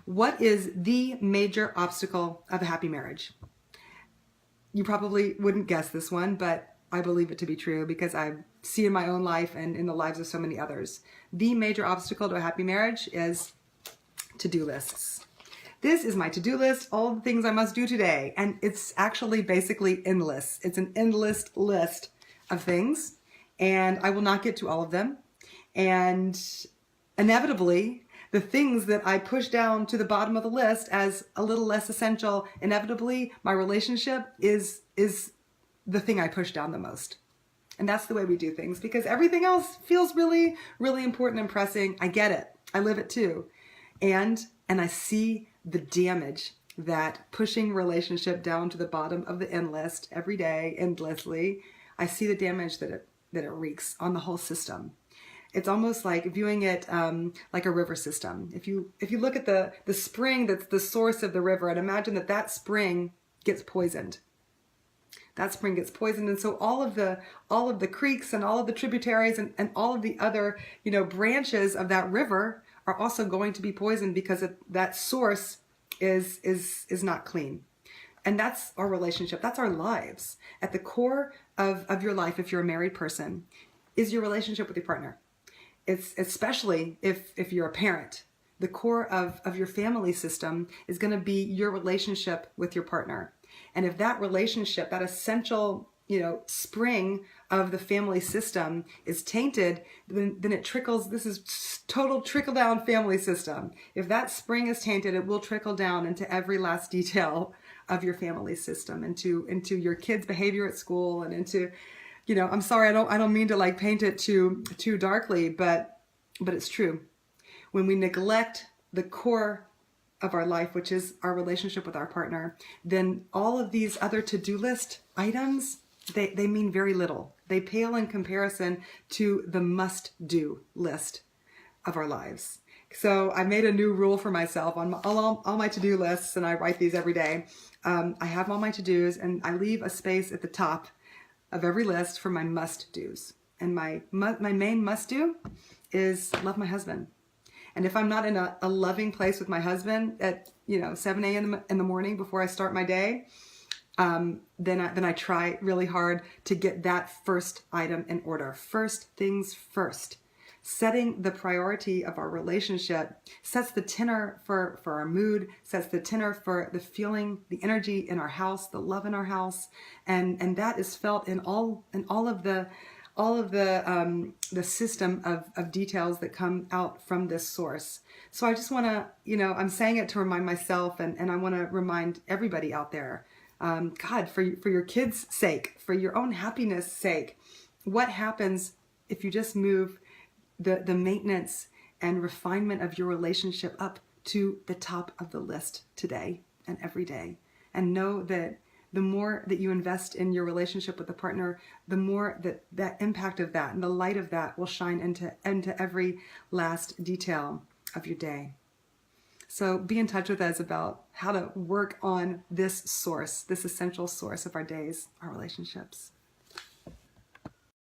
What is the major obstacle of a happy marriage? You probably wouldn't guess this one, but I believe it to be true because I see in my own life and in the lives of so many others. The major obstacle to a happy marriage is to-do lists. This is my to-do list, all the things I must do today. And it's actually basically endless. It's an endless list of things, and I will not get to all of them. And inevitably, the things that I push down to the bottom of the list as a little less essential, inevitably, my relationship is the thing I push down the most. And that's the way we do things because everything else feels really, really important and pressing. I get it. I live it too. And I see the damage that pushing relationship down to the bottom of the end list every day, endlessly, I see the damage that it wreaks on the whole system. It's almost like viewing it like a river system. If you look at the spring that's the source of the river, and imagine that spring gets poisoned. That spring gets poisoned, and so all of the creeks and all of the tributaries and all of the other branches of that river are also going to be poisoned because that source is not clean. And that's our relationship. That's our lives. At the core of your life, if you're a married person, is your relationship with your partner. It's especially if you're a parent. The core of your family system is going to be your relationship with your partner. And if that relationship, that essential spring of the family system is tainted, then it trickles. This is total trickle down family system. If that spring is tainted, it will trickle down into every last detail of your family system, into your kids' behavior at school, and into, I'm sorry, I don't mean to like paint it too darkly, but it's true. When we neglect the core of our life, which is our relationship with our partner, then all of these other to-do list items, they mean very little. They pale in comparison to the must-do list of our lives. So I made a new rule for myself on all my to-do lists, and I write these every day. I have all my to-dos, and I leave a space at the top of every list for my must-dos. And my main must-do is love my husband. And if I'm not in a loving place with my husband at 7 a.m. in the morning before I start my day, then I try really hard to get that first item in order. First things first. Setting the priority of our relationship sets the tenor for our mood, sets the tenor for the feeling, the energy in our house, the love in our house, and that is felt in all of the system of details that come out from this source. So I just want to, I'm saying it to remind myself, and I want to remind everybody out there, God, for your kids' sake, for your own happiness' sake, what happens if you just move the maintenance and refinement of your relationship up to the top of the list today and every day, and know that the more that you invest in your relationship with the partner, the more that impact of that and the light of that will shine into every last detail of your day. So be in touch with us about how to work on this source, this essential source of our days, our relationships.